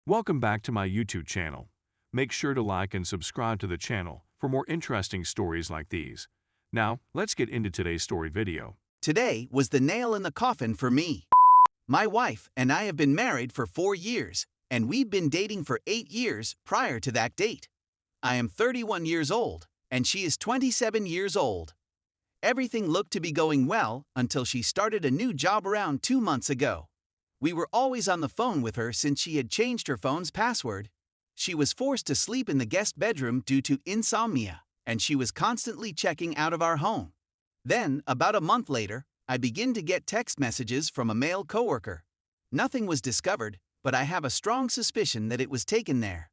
Welcome back to my YouTube channel. Make sure to like and subscribe to the channel for more interesting stories like these. Now, let's get into today's story video. Today was the nail in the coffin for me. My wife and I have been married for 4 years, and we've been dating for 8 years prior to that date. I am 31 years old, and she is 27 years old. Everything looked to be going well until she started a new job around 2 months ago. We were always on the phone with her since she had changed her phone's password. She was forced to sleep in the guest bedroom due to insomnia, and she was constantly checking out of our home. Then, about a month later, I began to get text messages from a male coworker. Nothing was discovered, but I have a strong suspicion that it was taken there.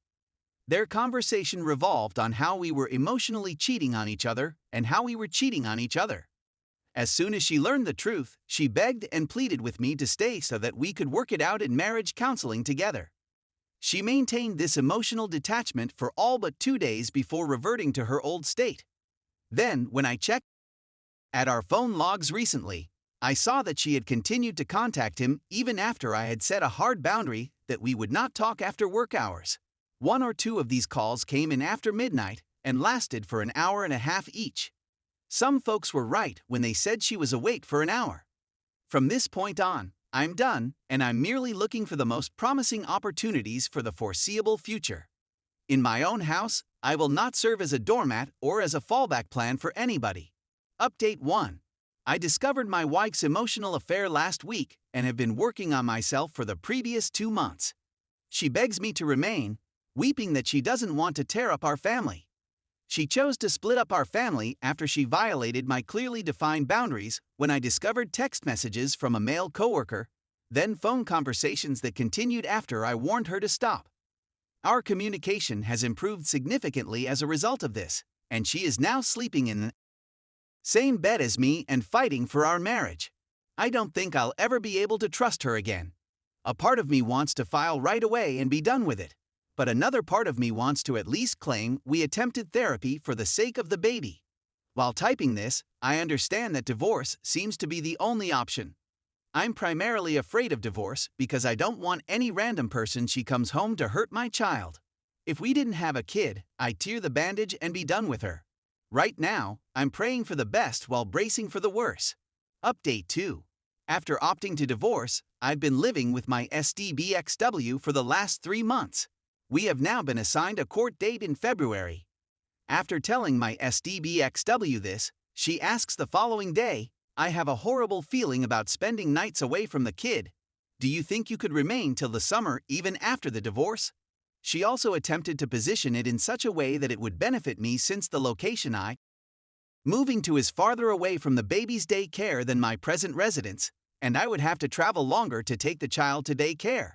Their conversation revolved on how we were emotionally cheating on each other and how we were cheating on each other. As soon as she learned the truth, she begged and pleaded with me to stay so that we could work it out in marriage counseling together. She maintained this emotional detachment for all but 2 days before reverting to her old state. Then, when I checked at our phone logs recently, I saw that she had continued to contact him even after I had set a hard boundary that we would not talk after work hours. 1 or 2 of these calls came in after midnight and lasted for an hour and a half each. Some folks were right when they said she was awake for an hour. From this point on, I'm done, and I'm merely looking for the most promising opportunities for the foreseeable future. In my own house, I will not serve as a doormat or as a fallback plan for anybody. Update 1. I discovered my wife's emotional affair last week and have been working on myself for the previous 2 months. She begs me to remain, weeping that she doesn't want to tear up our family. She chose to split up our family after she violated my clearly defined boundaries when I discovered text messages from a male coworker, then phone conversations that continued after I warned her to stop. Our communication has improved significantly as a result of this, and she is now sleeping in the same bed as me and fighting for our marriage. I don't think I'll ever be able to trust her again. A part of me wants to file right away and be done with it. But another part of me wants to at least claim we attempted therapy for the sake of the baby. While typing this, I understand that divorce seems to be the only option. I'm primarily afraid of divorce because I don't want any random person she comes home to hurt my child. If we didn't have a kid, I'd tear the bandage and be done with her. Right now, I'm praying for the best while bracing for the worst. Update 2. After opting to divorce, I've been living with my SDBXW for the last 3 months. We have now been assigned a court date in February. After telling my SDBXW this, she asks the following day, "I have a horrible feeling about spending nights away from the kid. Do you think you could remain till the summer even after the divorce?" She also attempted to position it in such a way that it would benefit me since the location I moving to is farther away from the baby's daycare than my present residence, and I would have to travel longer to take the child to daycare.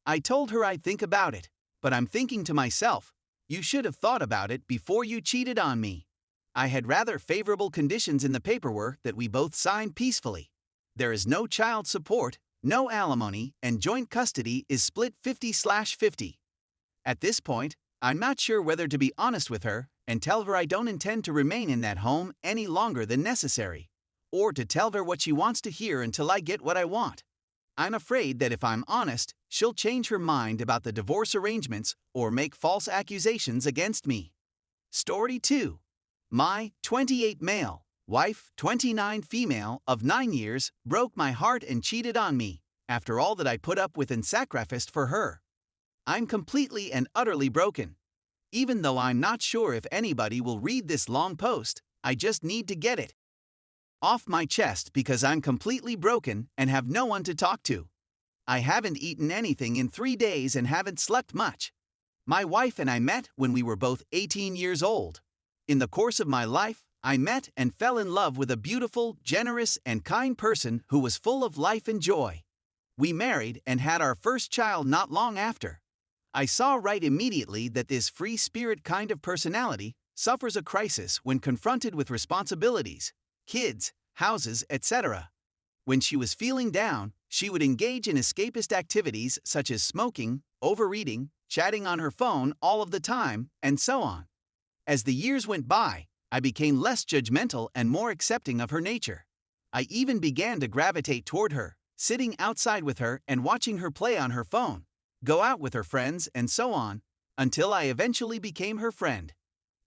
I told her I'd think about it. But I'm thinking to myself, you should have thought about it before you cheated on me. I had rather favorable conditions in the paperwork that we both signed peacefully. There is no child support, no alimony, and joint custody is split 50/50. At this point, I'm not sure whether to be honest with her and tell her I don't intend to remain in that home any longer than necessary, or to tell her what she wants to hear until I get what I want. I'm afraid that if I'm honest, she'll change her mind about the divorce arrangements or make false accusations against me. Story 2. My 28 male, wife 29 female of 9 years broke my heart and cheated on me after all that I put up with and sacrificed for her. I'm completely and utterly broken. Even though I'm not sure if anybody will read this long post, I just need to get it off my chest because I'm completely broken and have no one to talk to. I haven't eaten anything in 3 days and haven't slept much. My wife and I met when we were both 18 years old. In the course of my life, I met and fell in love with a beautiful, generous, and kind person who was full of life and joy. We married and had our first child not long after. I saw right immediately that this free spirit kind of personality suffers a crisis when confronted with responsibilities, kids, houses, etc. When she was feeling down, she would engage in escapist activities such as smoking, overeating, chatting on her phone all of the time, and so on. As the years went by, I became less judgmental and more accepting of her nature. I even began to gravitate toward her, sitting outside with her and watching her play on her phone, go out with her friends, and so on, until I eventually became her friend.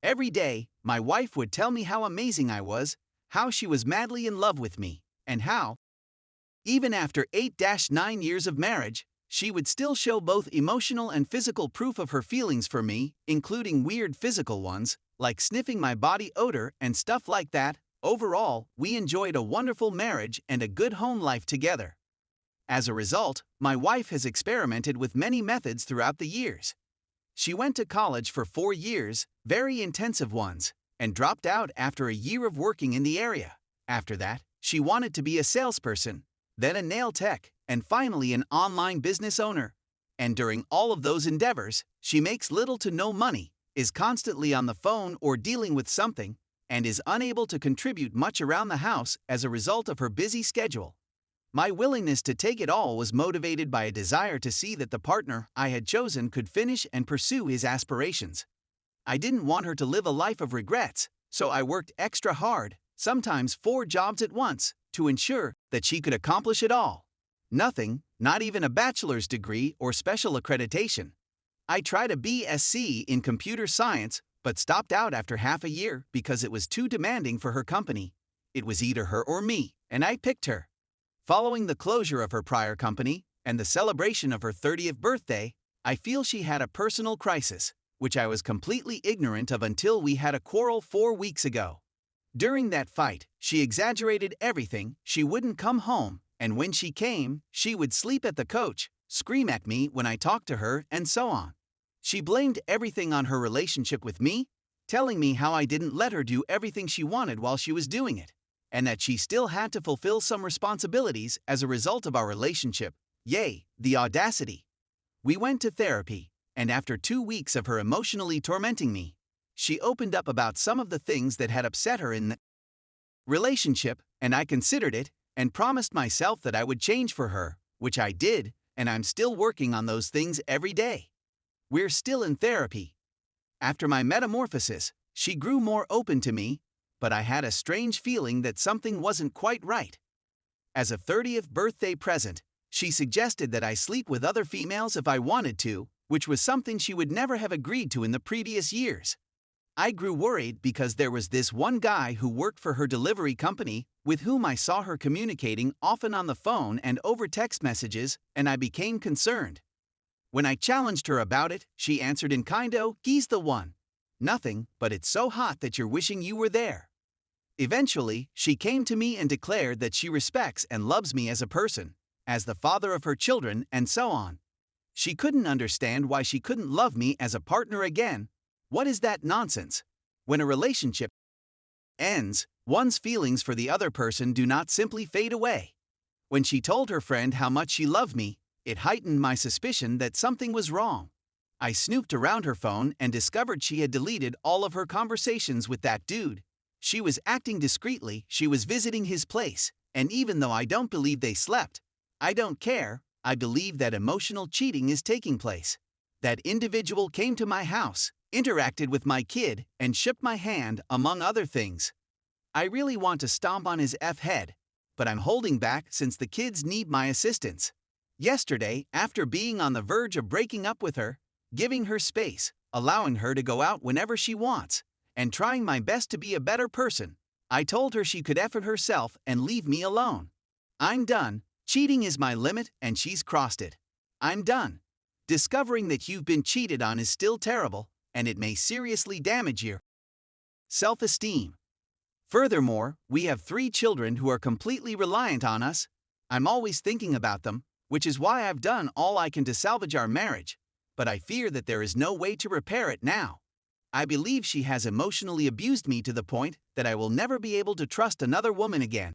Every day, my wife would tell me how amazing I was, how she was madly in love with me, and how, even after 8-9 years of marriage, she would still show both emotional and physical proof of her feelings for me, including weird physical ones, like sniffing my body odor and stuff like that. Overall, we enjoyed a wonderful marriage and a good home life together. As a result, my wife has experimented with many methods throughout the years. She went to college for 4 years, very intensive ones, and dropped out after a year of working in the area. After that, she wanted to be a salesperson, then a nail tech, and finally an online business owner. And during all of those endeavors, she makes little to no money, is constantly on the phone or dealing with something, and is unable to contribute much around the house as a result of her busy schedule. My willingness to take it all was motivated by a desire to see that the partner I had chosen could finish and pursue his aspirations. I didn't want her to live a life of regrets, so I worked extra hard, sometimes 4 jobs at once, to ensure that she could accomplish it all. Nothing, not even a bachelor's degree or special accreditation. I tried a BSc in computer science, but stopped out after half a year because it was too demanding for her company. It was either her or me, and I picked her. Following the closure of her prior company and the celebration of her 30th birthday, I feel she had a personal crisis, which I was completely ignorant of until we had a quarrel 4 weeks ago. During that fight, she exaggerated everything. She wouldn't come home, and when she came, she would sleep at the couch, scream at me when I talked to her, and so on. She blamed everything on her relationship with me, telling me how I didn't let her do everything she wanted while she was doing it, and that she still had to fulfill some responsibilities as a result of our relationship. Yay, the audacity! We went to therapy, and after 2 weeks of her emotionally tormenting me, she opened up about some of the things that had upset her in the relationship, and I considered it, and promised myself that I would change for her, which I did, and I'm still working on those things every day. We're still in therapy. After my metamorphosis, she grew more open to me, but I had a strange feeling that something wasn't quite right. As a 30th birthday present, she suggested that I sleep with other females if I wanted to, which was something she would never have agreed to in the previous years. I grew worried because there was this one guy who worked for her delivery company with whom I saw her communicating often on the phone and over text messages, and I became concerned. When I challenged her about it, she answered in kind-o, "He's the one. Nothing, but it's so hot that you're wishing you were there." Eventually, she came to me and declared that she respects and loves me as a person, as the father of her children, and so on. She couldn't understand why she couldn't love me as a partner again. What is that nonsense? When a relationship ends, one's feelings for the other person do not simply fade away. When she told her friend how much she loved me, it heightened my suspicion that something was wrong. I snooped around her phone and discovered she had deleted all of her conversations with that dude. She was acting discreetly, she was visiting his place, and even though I don't believe they slept, I don't care, I believe that emotional cheating is taking place. That individual came to my house, interacted with my kid, and shook my hand, among other things. I really want to stomp on his head, but I'm holding back since the kids need my assistance. Yesterday, after being on the verge of breaking up with her, giving her space, allowing her to go out whenever she wants, and trying my best to be a better person, I told her she could effort herself and leave me alone. I'm done. Cheating is my limit and she's crossed it. I'm done. Discovering that you've been cheated on is still terrible, and it may seriously damage your self-esteem. Furthermore, we have 3 children who are completely reliant on us. I'm always thinking about them, which is why I've done all I can to salvage our marriage, but I fear that there is no way to repair it now. I believe she has emotionally abused me to the point that I will never be able to trust another woman again.